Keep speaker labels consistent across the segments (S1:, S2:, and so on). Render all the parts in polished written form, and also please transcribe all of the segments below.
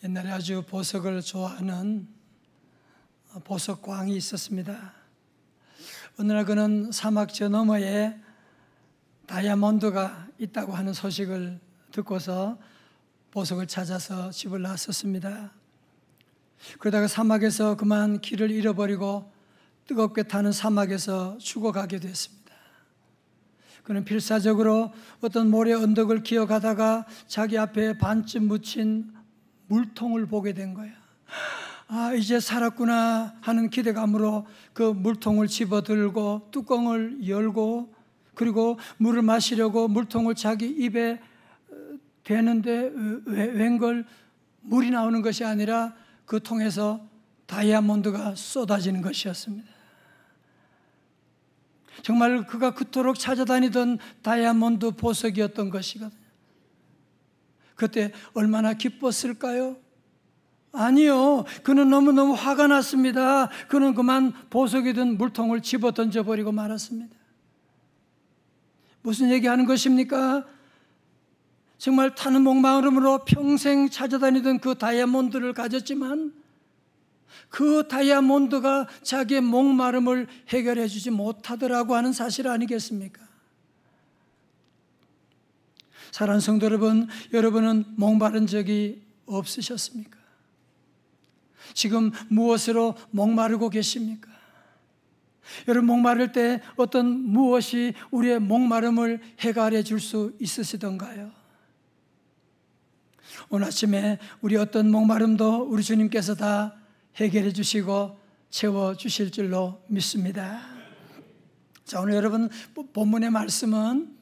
S1: 옛날에 아주 보석을 좋아하는 보석광이 있었습니다. 어느 날 그는 사막 저 너머에 다이아몬드가 있다고 하는 소식을 듣고서 보석을 찾아서 집을 나섰습니다. 그러다가 사막에서 그만 길을 잃어버리고 뜨겁게 타는 사막에서 죽어가게 됐습니다. 그는 필사적으로 어떤 모래 언덕을 기어가다가 자기 앞에 반쯤 묻힌 물통을 보게 된 거예요. 아, 이제 살았구나 하는 기대감으로 그 물통을 집어들고 뚜껑을 열고 그리고 물을 마시려고 물통을 자기 입에 대는데 웬걸 물이 나오는 것이 아니라 그 통에서 다이아몬드가 쏟아지는 것이었습니다. 정말 그가 그토록 찾아다니던 다이아몬드 보석이었던 것이거든요. 그때 얼마나 기뻤을까요? 아니요. 그는 너무너무 화가 났습니다. 그는 그만 보석이 든 물통을 집어 던져버리고 말았습니다. 무슨 얘기하는 것입니까? 정말 타는 목마름으로 평생 찾아다니던 그 다이아몬드를 가졌지만 그 다이아몬드가 자기의 목마름을 해결해 주지 못하더라고 하는 사실 아니겠습니까? 사랑하는 성도 여러분, 여러분은 목마른 적이 없으셨습니까? 지금 무엇으로 목마르고 계십니까? 여러분 목마를 때 어떤 무엇이 우리의 목마름을 해결해 줄 수 있으시던가요? 오늘 아침에 우리 어떤 목마름도 우리 주님께서 다 해결해 주시고 채워 주실 줄로 믿습니다. 자, 오늘 여러분 본문의 말씀은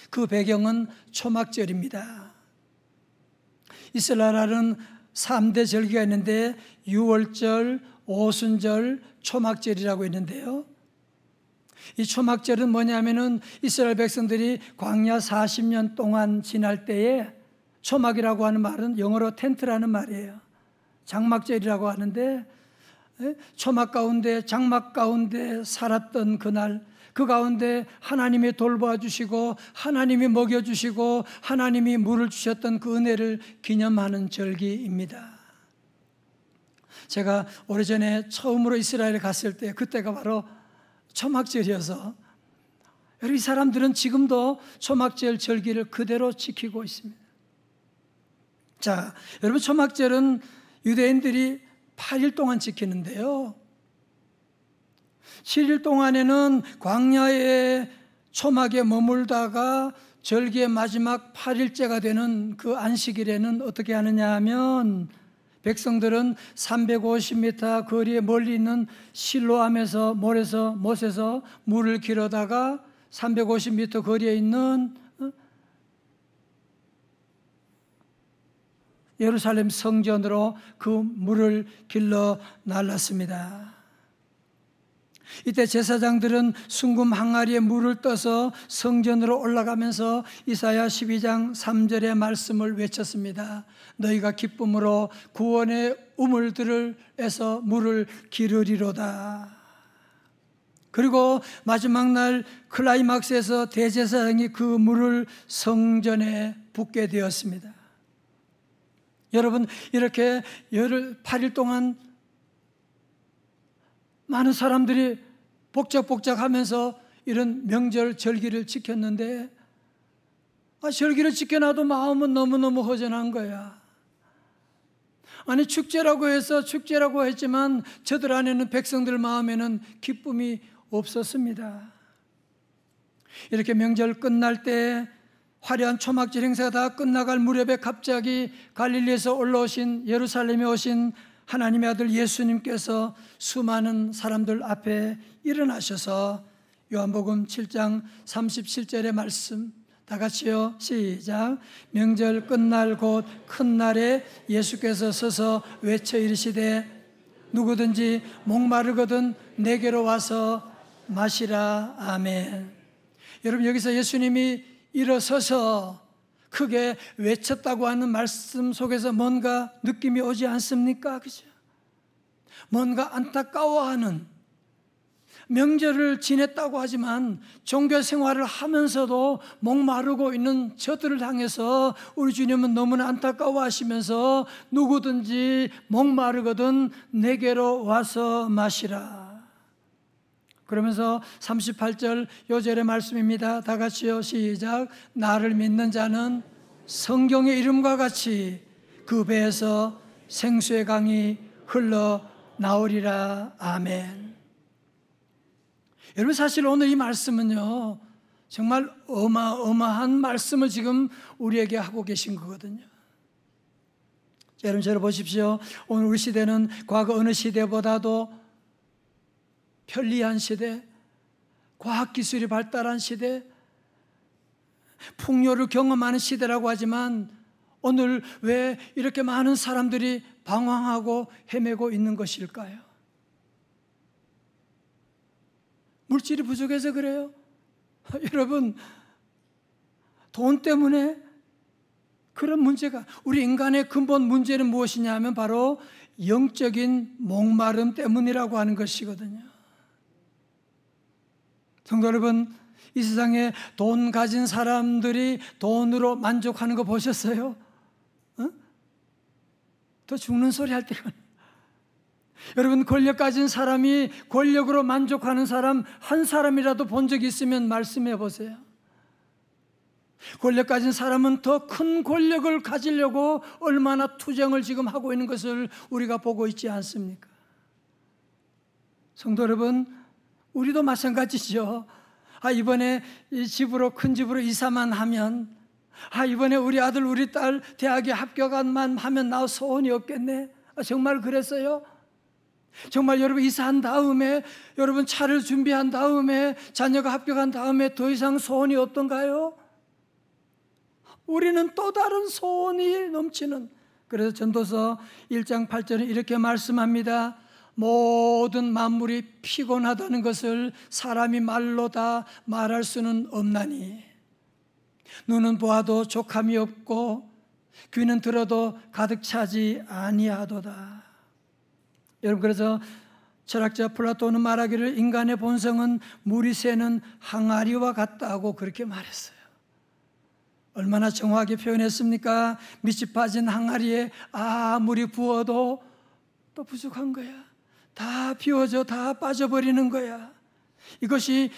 S1: 그 배경은 초막절입니다. 이스라엘은 3대 절기가 있는데 유월절, 오순절, 초막절이라고 있는데요. 이 초막절은 뭐냐면은 이스라엘 백성들이 광야 40년 동안 지날 때에 초막이라고 하는 말은 영어로 텐트라는 말이에요. 장막절이라고 하는데 초막 가운데 장막 가운데 살았던 그날 그 가운데 하나님이 돌봐주시고 하나님이 먹여주시고 하나님이 물을 주셨던 그 은혜를 기념하는 절기입니다. 제가 오래전에 처음으로 이스라엘에 갔을 때 그때가 바로 초막절이어서 이 사람들은 지금도 초막절 절기를 그대로 지키고 있습니다. 자, 여러분 초막절은 유대인들이 8일 동안 지키는데요. 7일 동안에는 광야의 초막에 머물다가 절기의 마지막 8일째가 되는 그 안식일에는 어떻게 하느냐 하면 백성들은 350m 거리에 멀리 있는 실로암에서 못에서 물을 길어다가 350m 거리에 있는 예루살렘 성전으로 그 물을 길러 날랐습니다. 이때 제사장들은 순금 항아리에 물을 떠서 성전으로 올라가면서 이사야 12장 3절의 말씀을 외쳤습니다. 너희가 기쁨으로 구원의 우물들에서 물을 기르리로다. 그리고 마지막 날 클라이막스에서 대제사장이 그 물을 성전에 붓게 되었습니다. 여러분 이렇게 8일 동안 많은 사람들이 복작복작하면서 이런 명절 절기를 지켰는데 절기를 지켜놔도 마음은 너무너무 허전한 거야. 아니 축제라고 해서 축제라고 했지만 저들 안에는 백성들 마음에는 기쁨이 없었습니다. 이렇게 명절 끝날 때 화려한 초막절 행사가 다 끝나갈 무렵에 갑자기 갈릴리에서 올라오신 예루살렘에 오신 하나님의 아들 예수님께서 수많은 사람들 앞에 일어나셔서 요한복음 7장 37절의 말씀 다 같이요 시작. 명절 끝날 곧 큰 날에 예수께서 서서 외쳐 이르시되 누구든지 목마르거든 내게로 와서 마시라. 아멘. 여러분 여기서 예수님이 일어서서 크게 외쳤다고 하는 말씀 속에서 뭔가 느낌이 오지 않습니까? 그죠? 뭔가 안타까워하는 명절을 지냈다고 하지만 종교 생활을 하면서도 목마르고 있는 저들을 향해서 우리 주님은 너무나 안타까워하시면서 누구든지 목마르거든 내게로 와서 마시라. 그러면서 38절 요절의 말씀입니다. 다 같이요, 시작. 나를 믿는 자는 성경의 이름과 같이 그 배에서 생수의 강이 흘러나오리라. 아멘. 여러분, 사실 오늘 이 말씀은요, 정말 어마어마한 말씀을 지금 우리에게 하고 계신 거거든요. 자, 여러분, 저를 보십시오. 오늘 우리 시대는 과거 어느 시대보다도 편리한 시대, 과학기술이 발달한 시대, 풍요를 경험하는 시대라고 하지만 오늘 왜 이렇게 많은 사람들이 방황하고 헤매고 있는 것일까요? 물질이 부족해서 그래요? 여러분, 돈 때문에 그런 문제가, 우리 인간의 근본 문제는 무엇이냐 하면 바로 영적인 목마름 때문이라고 하는 것이거든요. 성도 여러분, 이 세상에 돈 가진 사람들이 돈으로 만족하는 거 보셨어요? 더 죽는 소리 할 때가, 여러분, 권력 가진 사람이 권력으로 만족하는 사람 한 사람이라도 본 적이 있으면 말씀해 보세요. 권력 가진 사람은 더 큰 권력을 가지려고 얼마나 투쟁을 지금 하고 있는 것을 우리가 보고 있지 않습니까? 성도 여러분, 우리도 마찬가지죠. 이번에 이 집으로, 큰 집으로 이사만 하면, 이번에 우리 아들 우리 딸 대학에 합격만 하면 나 소원이 없겠네. 정말 그랬어요? 정말 여러분, 이사한 다음에, 여러분 차를 준비한 다음에, 자녀가 합격한 다음에 더 이상 소원이 없던가요? 우리는 또 다른 소원이 넘치는, 그래서 전도서 1장 8절에 이렇게 말씀합니다. 모든 만물이 피곤하다는 것을 사람이 말로 다 말할 수는 없나니 눈은 보아도 족함이 없고 귀는 들어도 가득 차지 아니하도다. 여러분, 그래서 철학자 플라톤은 말하기를 인간의 본성은 물이 새는 항아리와 같다고 그렇게 말했어요. 얼마나 정확하게 표현했습니까? 밑이 빠진 항아리에 아무리 부어도 또 부족한 거야. 다 비워져, 다 빠져버리는 거야. 이것이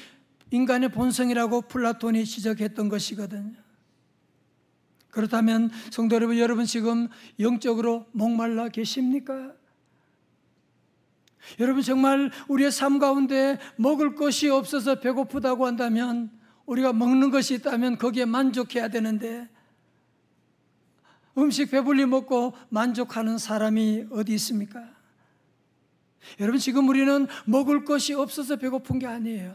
S1: 인간의 본성이라고 플라톤이 지적했던 것이거든요. 그렇다면 성도 여러분, 여러분 지금 영적으로 목말라 계십니까? 여러분, 정말 우리의 삶 가운데 먹을 것이 없어서 배고프다고 한다면, 우리가 먹는 것이 있다면 거기에 만족해야 되는데, 음식 배불리 먹고 만족하는 사람이 어디 있습니까? 여러분, 지금 우리는 먹을 것이 없어서 배고픈 게 아니에요.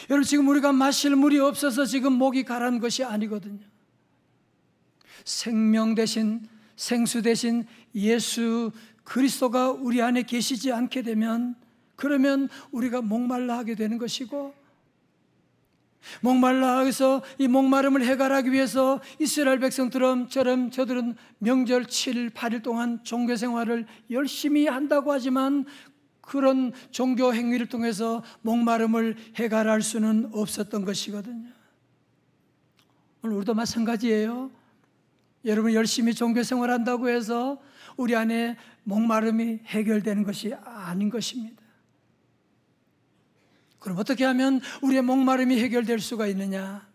S1: 여러분, 지금 우리가 마실 물이 없어서 지금 목이 가라는 것이 아니거든요. 생명 대신, 생수 대신 예수 그리스도가 우리 안에 계시지 않게 되면, 그러면 우리가 목말라 하게 되는 것이고, 목말라 해서 이 목마름을 해결하기 위해서 이스라엘 백성처럼 저들은 명절 7일 8일 동안 종교 생활을 열심히 한다고 하지만 그런 종교 행위를 통해서 목마름을 해결할 수는 없었던 것이거든요. 오늘 우리도 마찬가지예요. 여러분, 열심히 종교 생활한다고 해서 우리 안에 목마름이 해결되는 것이 아닌 것입니다. 그럼 어떻게 하면 우리의 목마름이 해결될 수가 있느냐?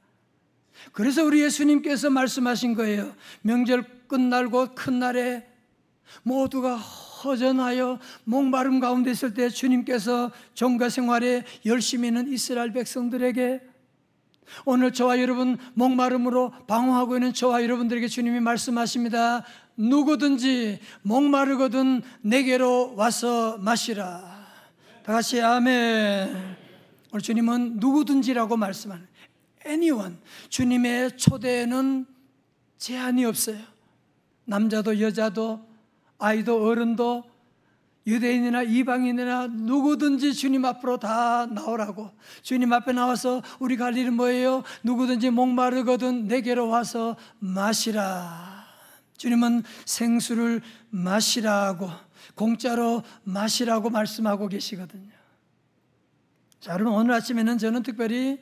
S1: 그래서 우리 예수님께서 말씀하신 거예요. 명절 끝날고 큰 날에 모두가 허전하여 목마름 가운데 있을 때 주님께서 종교 생활에 열심히 있는 이스라엘 백성들에게, 오늘 저와 여러분 목마름으로 방황하고 있는 저와 여러분들에게 주님이 말씀하십니다. 누구든지 목마르거든 내게로 와서 마시라. 다 같이 아멘. 오늘 주님은 누구든지라고 말씀하는, anyone. 주님의 초대에는 제한이 없어요. 남자도 여자도 아이도 어른도 유대인이나 이방인이나 누구든지 주님 앞으로 다 나오라고. 주님 앞에 나와서 우리가 할 일은 뭐예요? 누구든지 목마르거든 내게로 와서 마시라. 주님은 생수를 마시라고, 공짜로 마시라고 말씀하고 계시거든요. 자, 여러분 오늘 아침에는 저는 특별히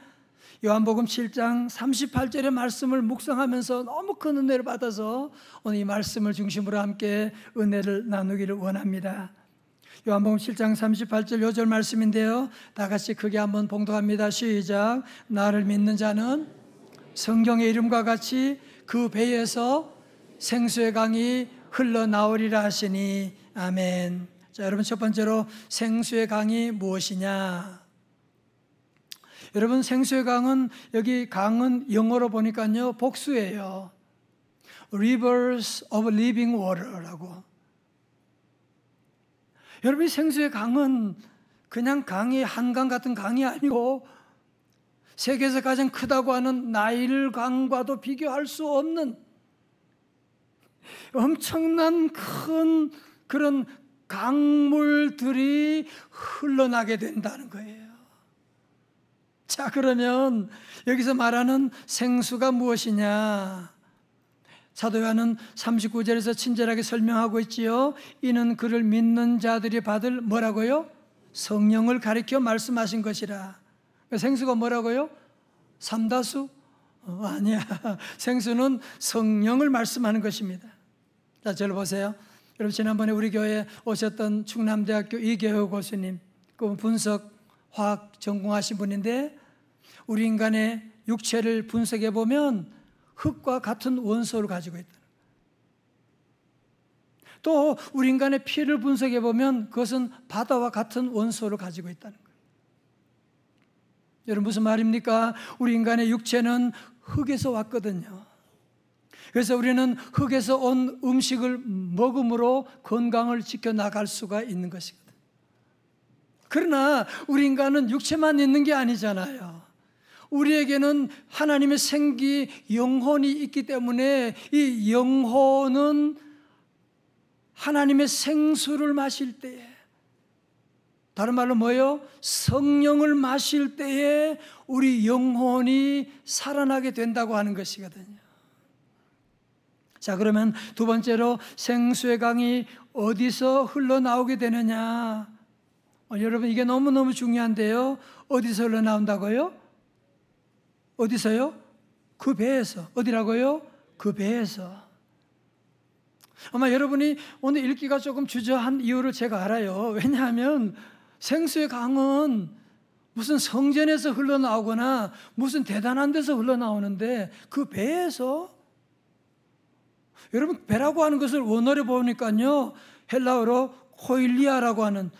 S1: 요한복음 7장 38절의 말씀을 묵상하면서 너무 큰 은혜를 받아서 오늘 이 말씀을 중심으로 함께 은혜를 나누기를 원합니다. 요한복음 7장 38절 요절 말씀인데요, 다 같이 크게 한번 봉독합니다. 시작. 나를 믿는 자는 성경의 이름과 같이 그 배에서 생수의 강이 흘러나오리라 하시니 아멘. 자, 여러분 첫 번째로 생수의 강이 무엇이냐? 여러분 생수의 강은, 여기 강은 영어로 보니까요 복수예요. Rivers of living water라고. 여러분 생수의 강은 그냥 강이 한강 같은 강이 아니고 세계에서 가장 크다고 하는 나일 강과도 비교할 수 없는 엄청난 큰 그런 강물들이 흘러나게 된다는 거예요. 자, 그러면 여기서 말하는 생수가 무엇이냐? 사도 요한은 39절에서 친절하게 설명하고 있지요. 이는 그를 믿는 자들이 받을 뭐라고요? 성령을 가리켜 말씀하신 것이라. 생수가 뭐라고요? 삼다수? 아니야. 생수는 성령을 말씀하는 것입니다. 자, 저를 보세요. 여러분 지난번에 우리 교회에 오셨던 충남대학교 이계호 교수님, 그 분석 화학 전공하신 분인데 우리 인간의 육체를 분석해 보면 흙과 같은 원소를 가지고 있다. 또 우리 인간의 피를 분석해 보면 그것은 바다와 같은 원소를 가지고 있다는 거예요. 여러분 무슨 말입니까? 우리 인간의 육체는 흙에서 왔거든요. 그래서 우리는 흙에서 온 음식을 먹음으로 건강을 지켜나갈 수가 있는 것이거든요. 그러나 우리 인간은 육체만 있는 게 아니잖아요. 우리에게는 하나님의 생기, 영혼이 있기 때문에 이 영혼은 하나님의 생수를 마실 때에, 다른 말로 뭐예요? 성령을 마실 때에 우리 영혼이 살아나게 된다고 하는 것이거든요. 자, 그러면 두 번째로 생수의 강이 어디서 흘러나오게 되느냐? 여러분 이게 너무너무 중요한데요. 어디서 흘러나온다고요? 어디서요? 그 배에서. 어디라고요? 그 배에서. 아마 여러분이 오늘 읽기가 조금 주저한 이유를 제가 알아요. 왜냐하면 생수의 강은 무슨 성전에서 흘러나오거나 무슨 대단한 데서 흘러나오는데 그 배에서, 여러분 배라고 하는 것을 원어로 보니까요 헬라어로 코일리아라고 하는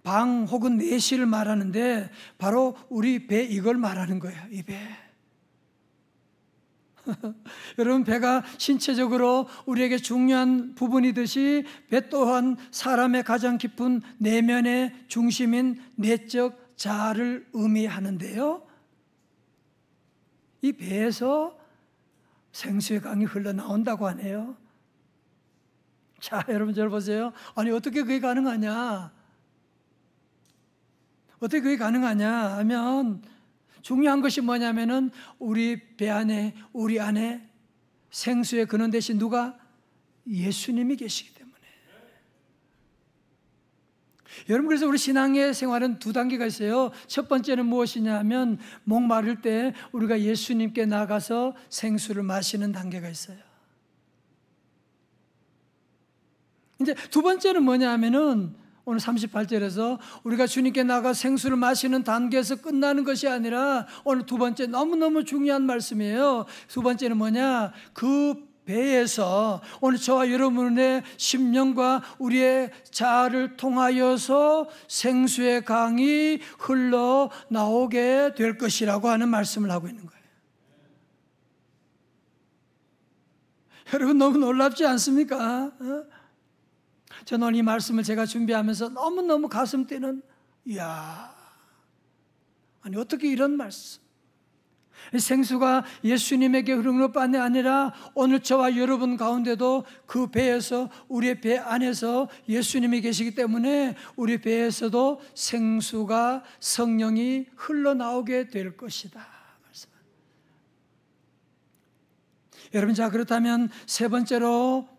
S1: 방 혹은 내실을 말하는데 바로 우리 배 이걸 말하는 거예요. 이 배. 여러분 배가 신체적으로 우리에게 중요한 부분이듯이 배 또한 사람의 가장 깊은 내면의 중심인 내적 자아를 의미하는데요, 이 배에서 생수의 강이 흘러나온다고 하네요. 자, 여러분 저를 보세요. 아니 어떻게 그게 가능하냐? 어떻게 그게 가능하냐 하면 중요한 것이 뭐냐면은 우리 배 안에, 우리 안에 생수의 근원 대신 누가? 예수님이 계시기 때문에. 여러분 그래서 우리 신앙의 생활은 두 단계가 있어요. 첫 번째는 무엇이냐 하면 목마를 때 우리가 예수님께 나가서 생수를 마시는 단계가 있어요. 이제 두 번째는 뭐냐 하면은 오늘 38절에서 우리가 주님께 나가 생수를 마시는 단계에서 끝나는 것이 아니라 오늘 두 번째 너무너무 중요한 말씀이에요. 두 번째는 뭐냐? 그 배에서 오늘 저와 여러분의 심령과 우리의 자아를 통하여서 생수의 강이 흘러나오게 될 것이라고 하는 말씀을 하고 있는 거예요. 여러분 너무 놀랍지 않습니까? 저는 오늘 이 말씀을 제가 준비하면서 너무너무 가슴 뛰는, 이야, 아니 어떻게 이런 말씀, 생수가 예수님에게 흐르는 것만이 아니라 오늘 저와 여러분 가운데도 그 배에서, 우리의 배 안에서 예수님이 계시기 때문에 우리 배에서도 생수가, 성령이 흘러나오게 될 것이다. 여러분, 자 그렇다면 세 번째로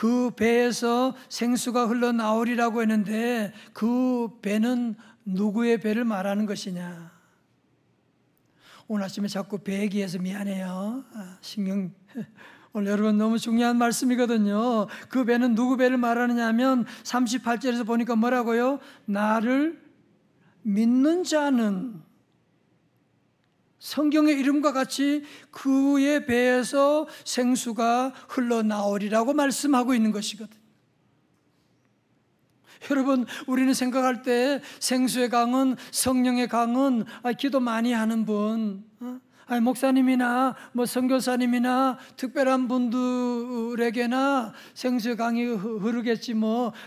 S1: 그 배에서 생수가 흘러나오리라고 했는데 그 배는 누구의 배를 말하는 것이냐? 오늘 아침에 자꾸 배 얘기해서 미안해요. 신경 오늘 여러분 너무 중요한 말씀이거든요. 그 배는 누구 배를 말하느냐 하면 38절에서 보니까 뭐라고요? 나를 믿는 자는 성경의 이름과 같이 그의 배에서 생수가 흘러나오리라고 말씀하고 있는 것이거든요. 여러분, 우리는 생각할 때 생수의 강은, 성령의 강은 기도 많이 하는 분, 목사님이나 선교사님이나 특별한 분들에게나 생수의 강이 흐르겠지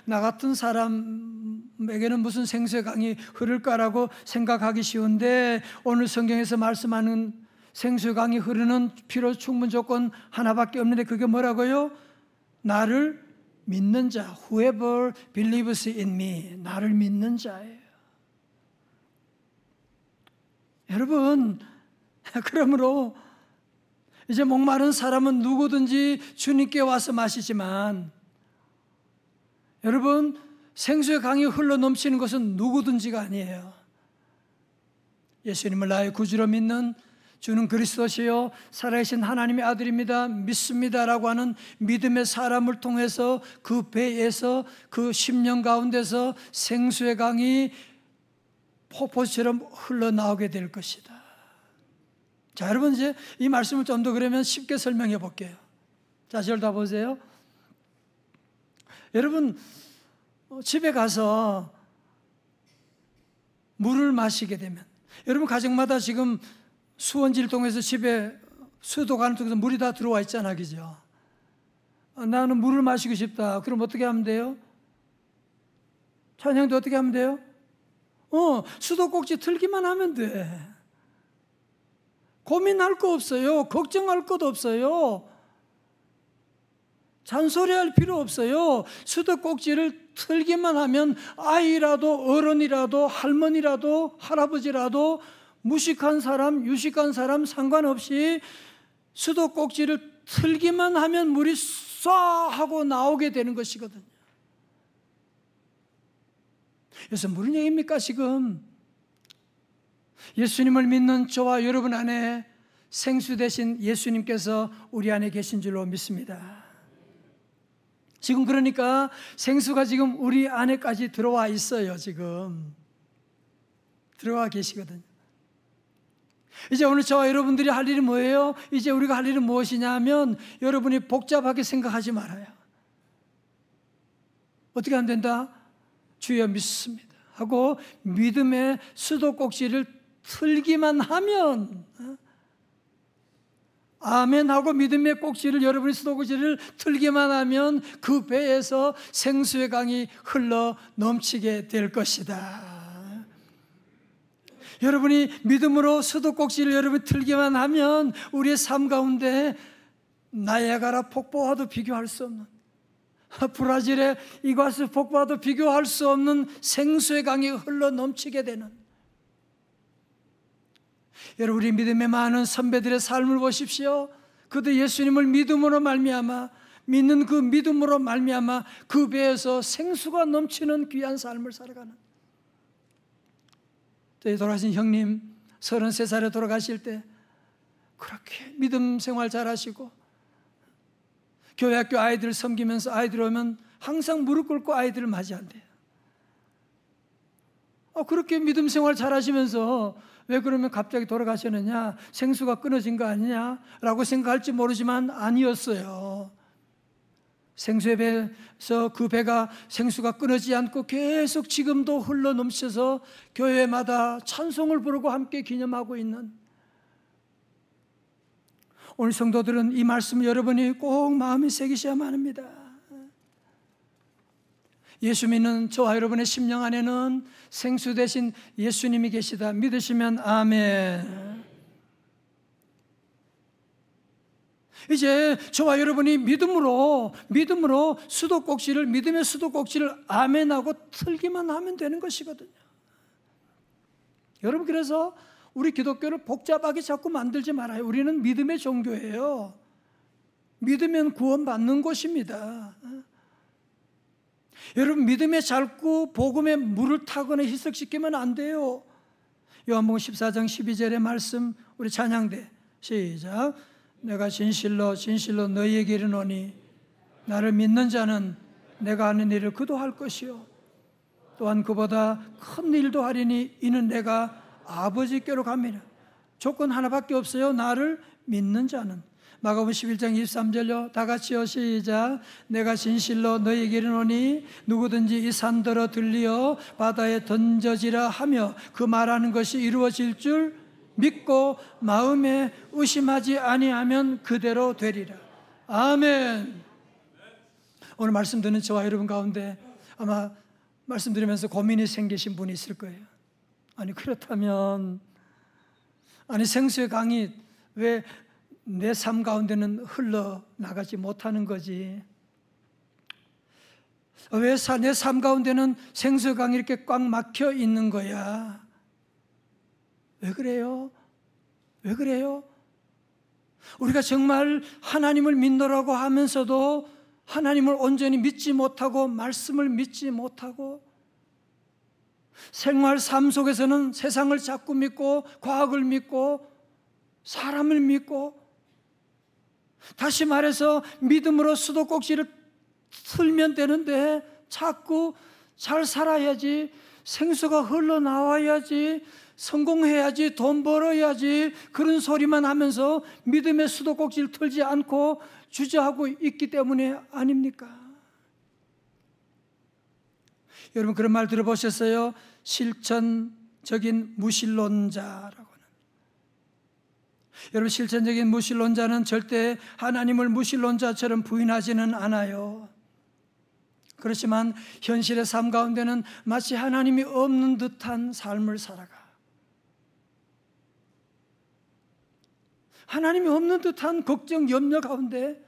S1: 나 같은 사람에게는 무슨 생수의 강이 흐를까라고 생각하기 쉬운데, 오늘 성경에서 말씀하는 생수의 강이 흐르는 필요 충분 조건 하나밖에 없는데 그게 뭐라고요? 나를 믿는 자, whoever believes in me, 나를 믿는 자예요. 여러분, 그러므로 이제 목마른 사람은 누구든지 주님께 와서 마시지만, 여러분, 생수의 강이 흘러 넘치는 것은 누구든지가 아니에요. 예수님을 나의 구주로 믿는, 주는 그리스도시요 살아계신 하나님의 아들입니다, 믿습니다라고 하는 믿음의 사람을 통해서 그 배에서, 그 심령 가운데서 생수의 강이 폭포처럼 흘러나오게 될 것이다. 자, 여러분, 이제 이 말씀을 좀 더 그러면 쉽게 설명해 볼게요. 자, 저를 다 보세요. 여러분, 집에 가서 물을 마시게 되면, 여러분 가정마다 지금 수원지를 통해서 집에 수도관을 통해서 물이 다 들어와 있잖아, 그죠? 나는 물을 마시고 싶다. 그럼 어떻게 하면 돼요? 찬양도 어떻게 하면 돼요? 수도꼭지 틀기만 하면 돼. 고민할 거 없어요. 걱정할 것도 없어요. 잔소리할 필요 없어요. 수도꼭지를 틀기만 하면 아이라도 어른이라도 할머니라도 할아버지라도 무식한 사람, 유식한 사람 상관없이 수도꼭지를 틀기만 하면 물이 쏴 하고 나오게 되는 것이거든요. 그래서 무슨 얘기입니까 지금? 예수님을 믿는 저와 여러분 안에 생수 되신 예수님께서 우리 안에 계신 줄로 믿습니다. 지금 그러니까 생수가 지금 우리 안에까지 들어와 있어요. 지금 들어와 계시거든요. 이제 오늘 저와 여러분들이 할 일이 뭐예요? 이제 우리가 할 일은 무엇이냐 하면, 여러분이 복잡하게 생각하지 말아요. 어떻게 하면 된다? 주여 믿습니다 하고 믿음의 수도꼭지를 틀기만 하면, 아멘 하고 믿음의 꼭지를, 여러분의 수도꼭지를 틀기만 하면 그 배에서 생수의 강이 흘러 넘치게 될 것이다. 여러분이 믿음으로 수도꼭지를 여러분이 틀기만 하면 우리의 삶 가운데 나이아가라 폭포와도 비교할 수 없는, 브라질의 이과수 폭포와도 비교할 수 없는 생수의 강이 흘러 넘치게 되는, 여러분, 우리 믿음의 많은 선배들의 삶을 보십시오. 그들 예수님을 믿음으로 말미암아, 믿는 그 믿음으로 말미암아 그 배에서 생수가 넘치는 귀한 삶을 살아가는, 저희 돌아가신 형님 33살에 돌아가실 때 그렇게 믿음 생활 잘하시고 교회 학교 아이들 섬기면서 아이들 오면 항상 무릎 꿇고 아이들을 맞이한대요. 그렇게 믿음 생활 잘하시면서 왜 그러면 갑자기 돌아가셨느냐, 생수가 끊어진 거 아니냐라고 생각할지 모르지만 아니었어요. 생수의 배에서 그 배가, 생수가 끊어지지 않고 계속 지금도 흘러 넘쳐서 교회마다 찬송을 부르고 함께 기념하고 있는, 오늘 성도들은 이 말씀을 여러분이 꼭 마음에 새기셔야만 합니다. 예수 믿는 저와 여러분의 심령 안에는 생수 대신 예수님이 계시다 믿으시면 아멘. 이제 저와 여러분이 믿음으로 수도꼭지를, 믿음의 수도꼭지를 아멘하고 틀기만 하면 되는 것이거든요. 여러분, 그래서 우리 기독교를 복잡하게 자꾸 만들지 말아요. 우리는 믿음의 종교예요. 믿으면 구원받는 곳입니다. 여러분, 믿음의 잘구 복음에 물을 타거나 희석시키면 안 돼요. 요한복음 14장 12절의 말씀, 우리 찬양대 시작. 내가 진실로 진실로 너희에게 이르노니 나를 믿는 자는 내가 하는 일을 그도 할 것이요 또한 그보다 큰 일도 하리니 이는 내가 아버지께로 갑니다. 조건 하나밖에 없어요. 나를 믿는 자는. 마가복음 11장 23절요. 다 같이요. 시작. 내가 진실로 너희에게 이르노니 누구든지 이 산더러 들리어 바다에 던져지라 하며 그 말하는 것이 이루어질 줄 믿고 마음에 의심하지 아니하면 그대로 되리라. 아멘. 오늘 말씀 듣는 저와 여러분 가운데 아마 말씀드리면서 고민이 생기신 분이 있을 거예요. 아니, 그렇다면 생수의 강이 왜 내 삶 가운데는 흘러나가지 못하는 거지? 왜 내 삶 가운데는 생수의 강이 이렇게 꽉 막혀 있는 거야? 왜 그래요? 왜 그래요? 우리가 정말 하나님을 믿노라고 하면서도 하나님을 온전히 믿지 못하고 말씀을 믿지 못하고 생활 삶 속에서는 세상을 자꾸 믿고 과학을 믿고 사람을 믿고, 다시 말해서 믿음으로 수도꼭지를 틀면 되는데 자꾸 잘 살아야지, 생수가 흘러나와야지, 성공해야지, 돈 벌어야지, 그런 소리만 하면서 믿음의 수도꼭지를 틀지 않고 주저하고 있기 때문에 아닙니까? 여러분, 그런 말 들어보셨어요? 실천적인 무신론자라고는. 여러분, 실천적인 무신론자는 절대 하나님을 무신론자처럼 부인하지는 않아요. 그렇지만 현실의 삶 가운데는 마치 하나님이 없는 듯한 삶을 살아가. 하나님이 없는 듯한 걱정, 염려 가운데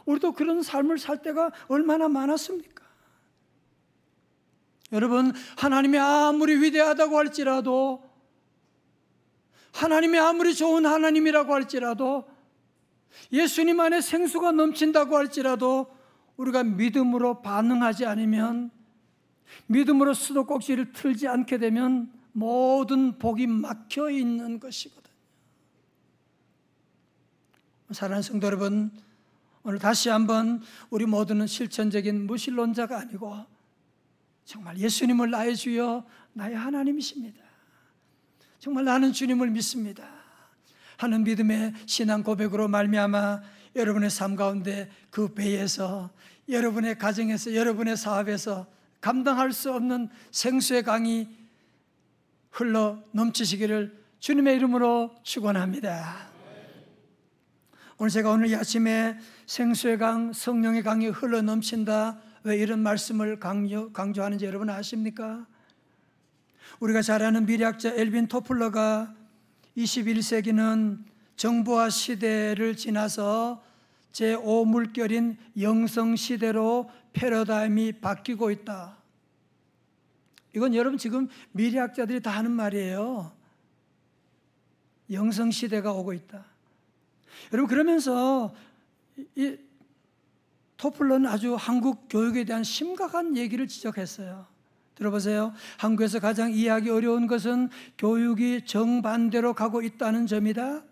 S1: 우리도 그런 삶을 살 때가 얼마나 많았습니까? 여러분, 하나님이 아무리 위대하다고 할지라도, 하나님이 아무리 좋은 하나님이라고 할지라도, 예수님 안에 생수가 넘친다고 할지라도 우리가 믿음으로 반응하지 않으면, 믿음으로 수도꼭지를 틀지 않게 되면 모든 복이 막혀 있는 것이거든요. 사랑하는 성도 여러분, 오늘 다시 한번 우리 모두는 실천적인 무신론자가 아니고 정말 예수님을 나의 주여 나의 하나님이십니다, 정말 나는 주님을 믿습니다 하는 믿음의 신앙 고백으로 말미암아 여러분의 삶 가운데 그 배에서, 여러분의 가정에서, 여러분의 사업에서 감당할 수 없는 생수의 강이 흘러 넘치시기를 주님의 이름으로 축원합니다. 오늘 이 아침에 생수의 강, 성령의 강이 흘러 넘친다, 왜 이런 말씀을 강조하는지 여러분 아십니까? 우리가 잘 아는 미래학자 엘빈 토플러가 21세기는 정보화 시대를 지나서 제5물결인 영성시대로 패러다임이 바뀌고 있다. 이건 여러분 지금 미래학자들이 다 하는 말이에요. 영성시대가 오고 있다. 여러분, 그러면서 이 토플러는 아주 한국 교육에 대한 심각한 얘기를 지적했어요. 들어보세요. 한국에서 가장 이해하기 어려운 것은 교육이 정반대로 가고 있다는 점이다.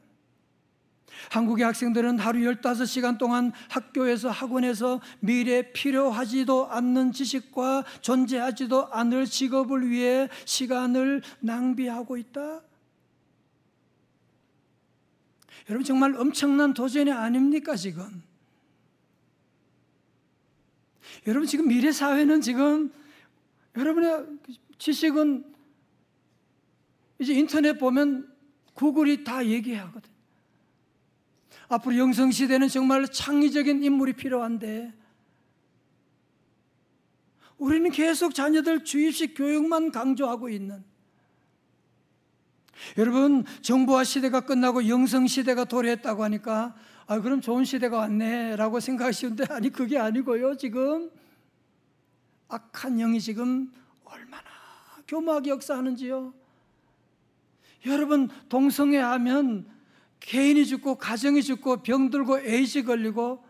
S1: 한국의 학생들은 하루 15시간 동안 학교에서, 학원에서 미래에 필요하지도 않는 지식과 존재하지도 않을 직업을 위해 시간을 낭비하고 있다. 여러분, 정말 엄청난 도전이 아닙니까 지금? 여러분, 지금 미래 사회는 지금 여러분의 지식은 이제 인터넷 보면 구글이 다 얘기하거든. 앞으로 영성시대는 정말 창의적인 인물이 필요한데 우리는 계속 자녀들 주입식 교육만 강조하고 있는, 여러분, 정보화 시대가 끝나고 영성시대가 도래했다고 하니까 그럼 좋은 시대가 왔네 라고 생각하시는데, 아니, 그게 아니고요. 지금 악한 영이 지금 얼마나 교묘하게 역사하는지요. 여러분, 동성애하면 개인이 죽고 가정이 죽고 병들고 에이즈 걸리고,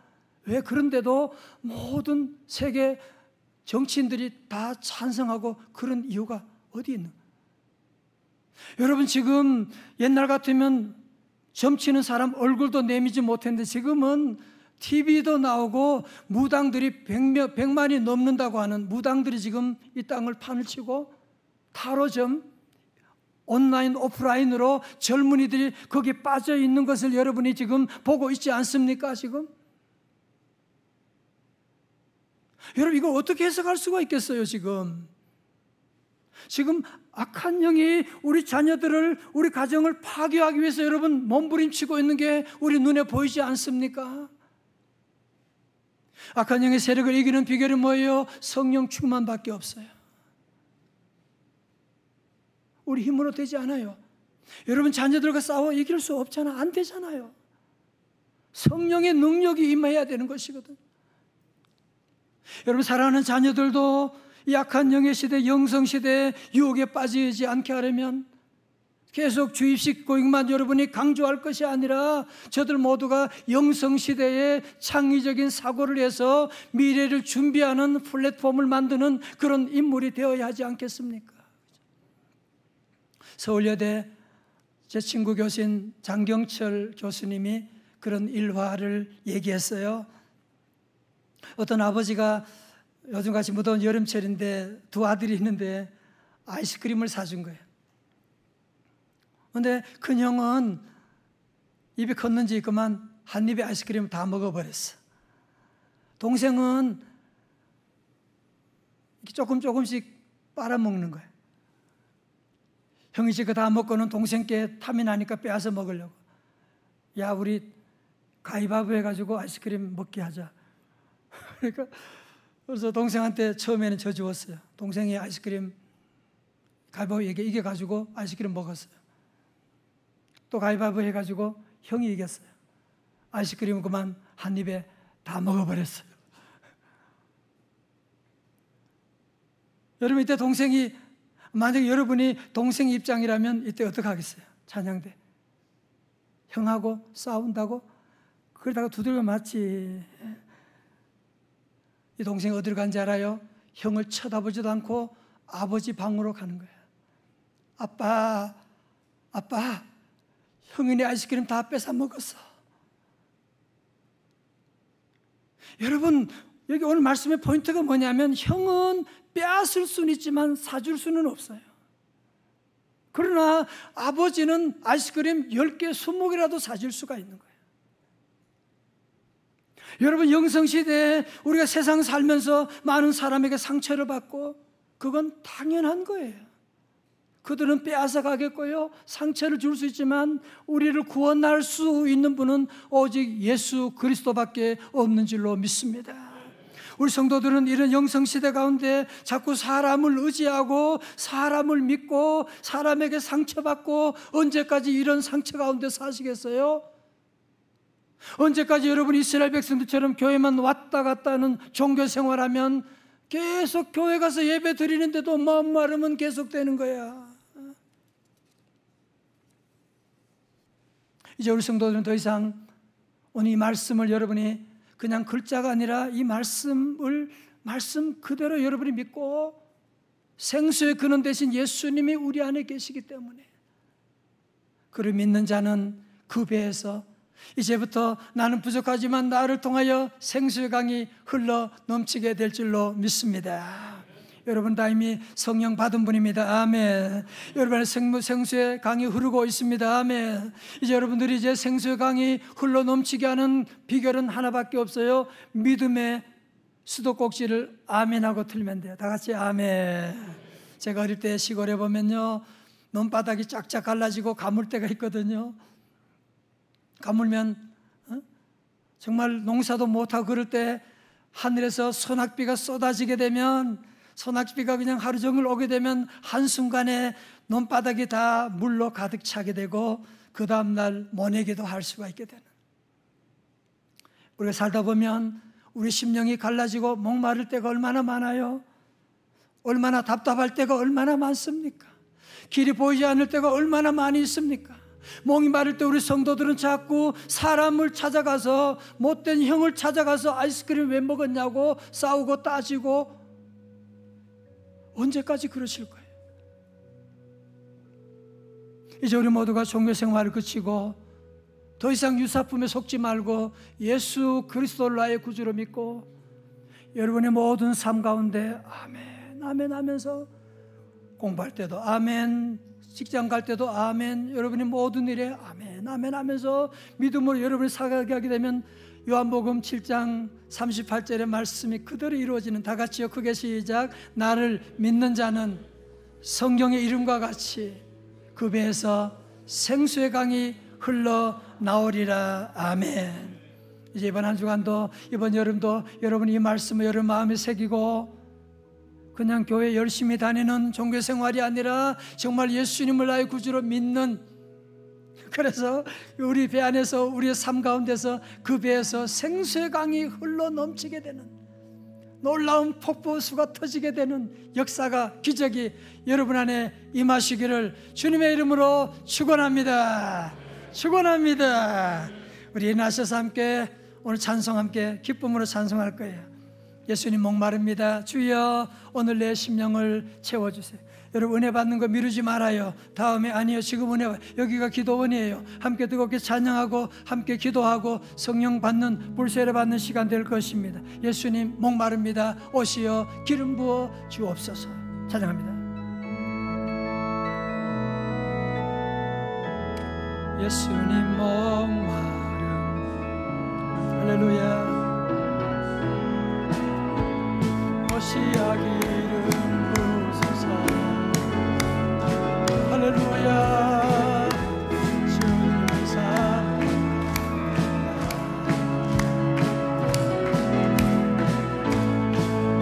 S1: 왜 그런데도 모든 세계 정치인들이 다 찬성하고 그런 이유가 어디 있는? 여러분, 지금 옛날 같으면 점치는 사람 얼굴도 내미지 못했는데 지금은 TV도 나오고 무당들이 100만이 넘는다고 하는 무당들이 지금 이 땅을 판을 치고 타로점, 온라인, 오프라인으로 젊은이들이 거기에 빠져 있는 것을 여러분이 지금 보고 있지 않습니까? 여러분, 이걸 어떻게 해석할 수가 있겠어요? 지금 악한 영이 우리 자녀들을, 우리 가정을 파괴하기 위해서 여러분 몸부림치고 있는 게 우리 눈에 보이지 않습니까? 악한 영의 세력을 이기는 비결은 뭐예요? 성령 충만밖에 없어요. 우리 힘으로 되지 않아요. 여러분, 자녀들과 싸워 이길 수 없잖아. 안 되잖아요. 성령의 능력이 임해야 되는 것이거든. 여러분, 사랑하는 자녀들도 이 악한 영의 시대, 영성시대에 유혹에 빠지지 않게 하려면 계속 주입식 교육만 여러분이 강조할 것이 아니라 저들 모두가 영성시대에 창의적인 사고를 해서 미래를 준비하는 플랫폼을 만드는 그런 인물이 되어야 하지 않겠습니까? 서울여대 제 친구 교수인 장경철 교수님이 그런 일화를 얘기했어요. 어떤 아버지가 요즘같이 무더운 여름철인데 두 아들이 있는데 아이스크림을 사준 거예요. 그런데 큰 형은 입이 컸는지 그만 한 입에 아이스크림을 다 먹어버렸어. 동생은 조금씩 빨아먹는 거예요. 형이 지금 다 먹고는 동생께 탐이 나니까 빼앗아 먹으려고. 야, 우리 가위바위보 해가지고 아이스크림 먹게 하자. 그러니까 그래서 동생한테 처음에는 저 주었어요. 동생이 아이스크림 가위바위보 이겨가지고 아이스크림 먹었어요. 또 가위바위보 해가지고 형이 이겼어요. 아이스크림은 그만 한 입에 다 먹어버렸어요. 여러분, 이때 동생이, 만약에 여러분이 동생 입장이라면 이때 어떻게 하겠어요? 찬양대 형하고 싸운다고? 그러다가 두들겨 맞지. 이 동생이 어디로 간지 알아요? 형을 쳐다보지도 않고 아버지 방으로 가는 거예요. 아빠, 형이 내 아이스크림 다 뺏어 먹었어. 여러분, 여기 오늘 말씀의 포인트가 뭐냐면 형은 빼앗을 수는 있지만 사줄 수는 없어요. 그러나 아버지는 아이스크림 10개, 20개라도 사줄 수가 있는 거예요. 여러분, 영성시대에 우리가 세상 살면서 많은 사람에게 상처를 받고 그건 당연한 거예요. 그들은 빼앗아 가겠고요, 상처를 줄 수 있지만 우리를 구원할 수 있는 분은 오직 예수 그리스도밖에 없는 줄로 믿습니다. 우리 성도들은 이런 영성시대 가운데 자꾸 사람을 의지하고 사람을 믿고 사람에게 상처받고 언제까지 이런 상처 가운데 사시겠어요? 언제까지 여러분 이스라엘 백성들처럼 교회만 왔다 갔다 하는 종교 생활하면 계속 교회 가서 예배 드리는데도 마음 마르면 계속되는 거야. 이제 우리 성도들은 더 이상 오늘 이 말씀을 여러분이 그냥 글자가 아니라 이 말씀 그대로 여러분이 믿고 생수의 근원 대신 예수님이 우리 안에 계시기 때문에 그를 믿는 자는 그 배에서 이제부터 나는 부족하지만 나를 통하여 생수의 강이 흘러 넘치게 될 줄로 믿습니다. 여러분 다 이미 성령 받은 분입니다. 아멘. 여러분의 생수의 강이 흐르고 있습니다. 아멘. 이제 여러분들이 이제 생수의 강이 흘러 넘치게 하는 비결은 하나밖에 없어요. 믿음의 수도꼭지를 아멘하고 틀면 돼요. 다 같이 아멘. 제가 어릴 때 시골에 보면요, 논바닥이 쫙쫙 갈라지고 가물 때가 있거든요. 가물면 정말 농사도 못하고 그럴 때 하늘에서 소낙비가 쏟아지게 되면, 소낙비가 그냥 하루 종일 오게 되면 한순간에 논바닥이 다 물로 가득 차게 되고 그 다음날 모내기도 할 수가 있게 되는, 우리가 살다 보면 우리 심령이 갈라지고 목마를 때가 얼마나 많아요. 얼마나 답답할 때가 얼마나 많습니까? 길이 보이지 않을 때가 얼마나 많이 있습니까? 목이 마를 때 우리 성도들은 자꾸 사람을 찾아가서, 못된 형을 찾아가서 아이스크림 왜 먹었냐고 싸우고 따지고 언제까지 그러실 거예요? 이제 우리 모두가 종교 생활을 그치고 더 이상 유사품에 속지 말고 예수 그리스도를 나의 구주로 믿고 여러분의 모든 삶 가운데 아멘 아멘 하면서 공부할 때도 아멘, 직장 갈 때도 아멘, 여러분의 모든 일에 아멘 아멘 하면서 믿음으로 여러분이 살아가게 하게 되면 요한복음 7장 38절의 말씀이 그대로 이루어지는, 다 같이요 크게 시작. 나를 믿는 자는 성경의 이름과 같이 그 배에서 생수의 강이 흘러나오리라. 아멘. 이제 이번 한 주간도 이번 여름도 여러분이 이 말씀을 여러분 마음에 새기고 그냥 교회 열심히 다니는 종교 생활이 아니라 정말 예수님을 나의 구주로 믿는, 그래서 우리 배 안에서 우리의 삶 가운데서 그 배에서 생수의 강이 흘러 넘치게 되는, 놀라운 폭포수가 터지게 되는 역사가, 기적이 여러분 안에 임하시기를 주님의 이름으로 축원합니다. 축원합니다. 우리 일어나셔서 함께 오늘 찬송 함께 기쁨으로 찬송할 거예요. 예수님 목마릅니다. 주여 오늘 내 심령을 채워주세요. 여러분 은혜 받는 거 미루지 말아요. 다음에 아니요 지금 은혜, 여기가 기도원이에요. 함께 뜨겁게 찬양하고 함께 기도하고 성령 받는, 불세례 받는 시간 될 것입니다. 예수님 목마릅니다. 오시어 기름 부어 주옵소서. 찬양합니다. 예수님 목마름 할렐루야. 오시어 기름 부으소서. 할렐루야. 주님을 사랑합니다.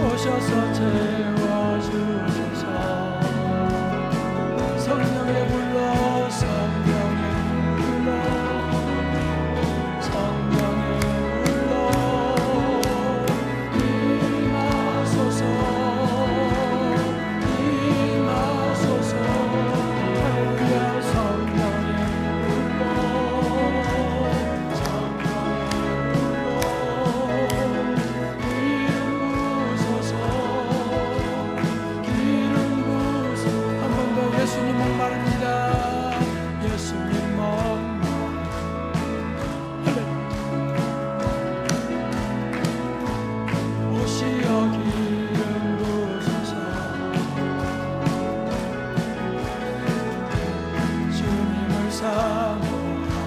S1: 오셔서 채워주소서. 성령의 불러 성령의 불러 성령의 불러 임하소서 임하소서. 할렐루야. 성령의 불러 성령의 불러 기름 부으소서. 한 번 더 예수님 목마릅니다. 예수님 목마릅니다. 오시어 기름 부으소서. 주님을 사모합니다.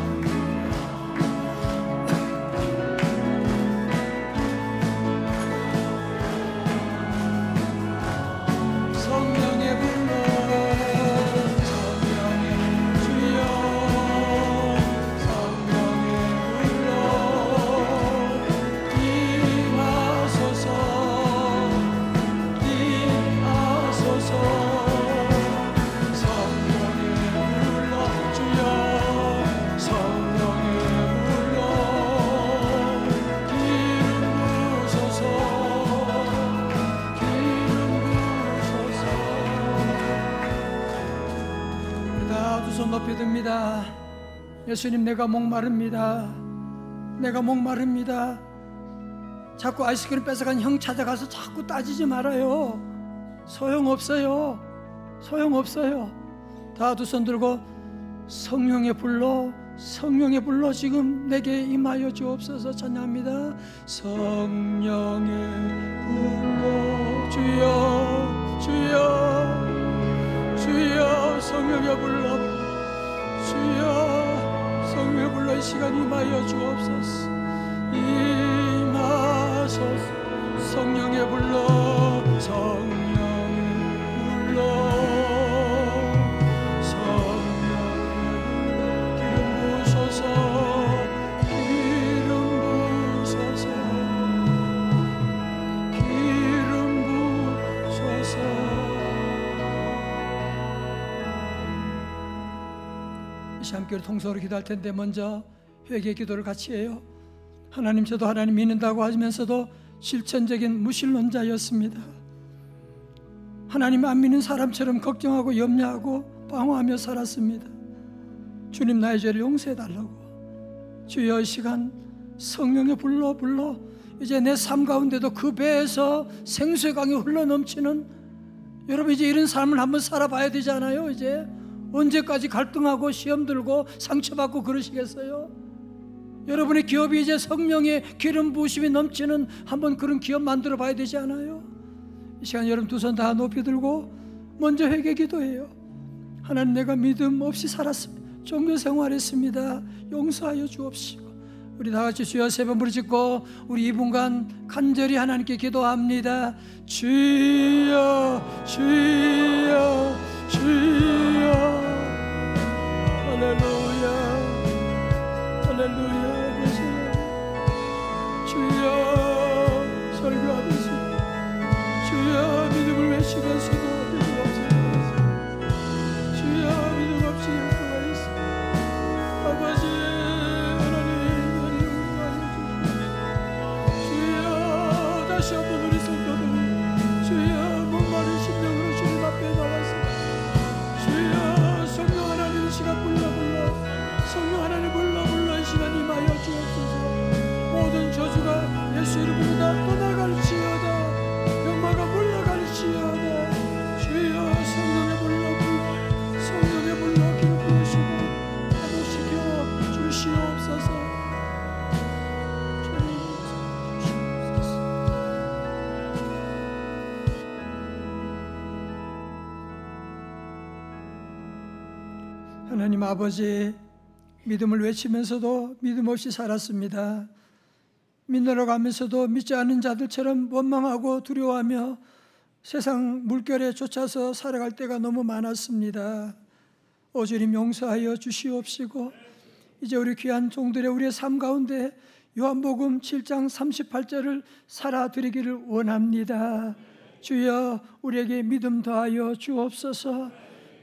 S1: 성령의 불러 성령의 주여 성령의 불러 임하소서 임하소서. 성령의 불러 주여 성령의 불러 기름 부으소서 기름 부으소서. 다 두 손 높이 듭니다. 예수님 내가 목마릅니다. 내가 목마릅니다. 자꾸 아이스크림 뺏어간 형 찾아가서 자꾸 따지지 말아요. 소용없어요. 소용없어요. 다 두 손 들고 성령의 불러 성령의 불러 지금 내게 임하여 주옵소서. 찬양합니다. 성령의 불러 주여 주여 주여 성령의 불러 주여 성령의 불러 이 시간 임하여 주옵소서. 임하소서. 성령의 불러 성령의 불러 성령의 불러 기름 부으소서 기름 부으소서 기름 부으소서. 이 시간 함께 통성으로 기도할 텐데 먼저 회개 기도를 같이 해요. 하나님, 저도 하나님 믿는다고 하면서도 실천적인 무신론자였습니다. 하나님 안 믿는 사람처럼 걱정하고 염려하고 방어하며 살았습니다. 주님 나의 죄를 용서해달라고. 주여 이 시간 성령의 불러 이제 내 삶 가운데도 그 배에서 생수의 강이 흘러넘치는 여러분 이제 이런 삶을 한번 살아봐야 되잖아요. 이제 언제까지 갈등하고 시험 들고 상처받고 그러시겠어요? 여러분의 기업이 이제 성령의 기름 부으심이 넘치는 한번 그런 기업 만들어 봐야 되지 않아요? 이 시간 여러분 두 손 다 높이 들고 먼저 회개 기도해요. 하나님, 내가 믿음 없이 살았습니다. 종교 생활했습니다. 용서하여 주옵시고. 우리 다 같이 주여 세 번 부르짖고 우리 이 분간 간절히 하나님께 기도합니다. 주여 주여 주여. 할렐루야 할렐루야. 주여 설교하면서 주여 믿음을 외치면서도 믿음 없이 주여 믿음 없이 일구가 있어. 아버지 하나님 주여 다시 한번 우리 성도들 주여 목마른 심령으로 주님 앞에 나와서 주여 성령 하나님 이 시간 불러 성령 하나님 불러 이 시간 임하여 주옵소서. 모든 저주가 예수 이름으로 다 떠나갈지어다. 병마가 물러갈지어다. 주여 성령의 불러 성령의 불러 길 부으시고 회복시켜 주시옵소서. 주시옵소서. 하나님 아버지, 믿음을 외치면서도 믿음 없이 살았습니다. 믿으러 가면서도 믿지 않는 자들처럼 원망하고 두려워하며 세상 물결에 쫓아서 살아갈 때가 너무 많았습니다. 오 주님 용서하여 주시옵시고 이제 우리 귀한 종들의 우리의 삶 가운데 요한복음 7장 38절을 살아드리기를 원합니다. 주여 우리에게 믿음 더하여 주옵소서.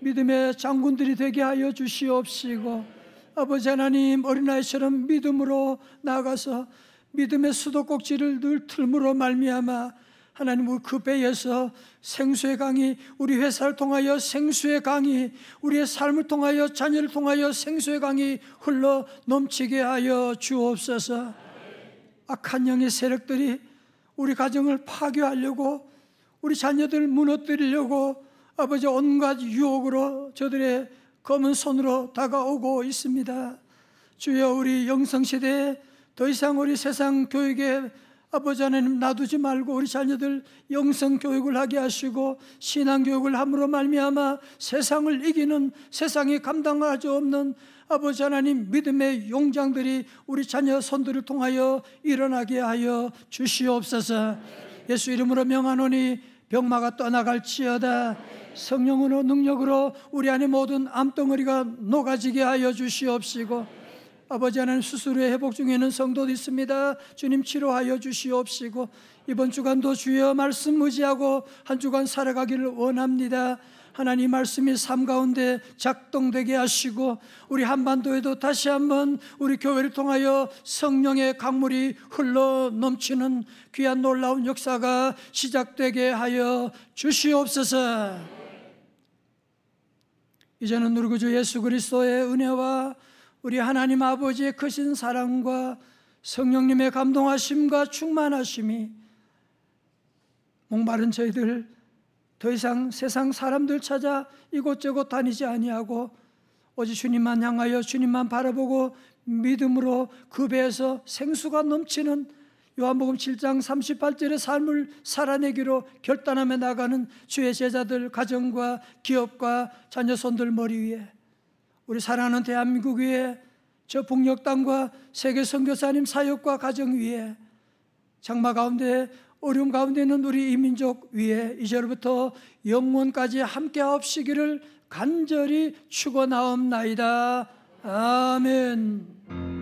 S1: 믿음의 장군들이 되게 하여 주시옵시고 아버지 하나님, 어린아이처럼 믿음으로 나아가서 믿음의 수도꼭지를 늘 틀므로 말미암아 하나님 그 배에서 생수의 강이, 우리 회사를 통하여 생수의 강이, 우리의 삶을 통하여 자녀를 통하여 생수의 강이 흘러 넘치게 하여 주옵소서. 악한 영의 세력들이 우리 가정을 파괴하려고, 우리 자녀들 무너뜨리려고 아버지 온갖 유혹으로 저들의 검은 손으로 다가오고 있습니다. 주여 우리 영성시대에 더 이상 우리 세상 교육에 아버지 하나님 놔두지 말고 우리 자녀들 영성교육을 하게 하시고 신앙교육을 함으로 말미암아 세상을 이기는, 세상이 감당할 수 없는 아버지 하나님 믿음의 용장들이 우리 자녀 손들을 통하여 일어나게 하여 주시옵소서. 예수 이름으로 명하노니 병마가 떠나갈지어다. 성령으로 능력으로 우리 안에 모든 암덩어리가 녹아지게 하여 주시옵시고 아버지 하나님 수술 후에 회복 중에 있는 성도도 있습니다. 주님 치료하여 주시옵시고 이번 주간도 주여 말씀 의지하고 한 주간 살아가기를 원합니다. 하나님 말씀이 삶 가운데 작동되게 하시고 우리 한반도에도 다시 한번 우리 교회를 통하여 성령의 강물이 흘러 넘치는 귀한 놀라운 역사가 시작되게 하여 주시옵소서. 이제는 우리 구주 예수 그리스도의 은혜와 우리 하나님 아버지의 크신 사랑과 성령님의 감동하심과 충만하심이 목마른 저희들 더 이상 세상 사람들 찾아 이곳저곳 다니지 아니하고 오직 주님만 향하여 주님만 바라보고 믿음으로 그 배에서 생수가 넘치는 요한복음 7장 38절의 삶을 살아내기로 결단하며 나가는 주의 제자들, 가정과 기업과 자녀 손들 머리 위에, 우리 사랑하는 대한민국 위에, 저 북녘 땅과 세계 선교사님 사역과 가정 위에, 장마 가운데 어려움 가운데 있는 우리 이민족 위에 이제로부터 영원까지 함께 하옵시기를 간절히 축원하옵나이다. 아멘.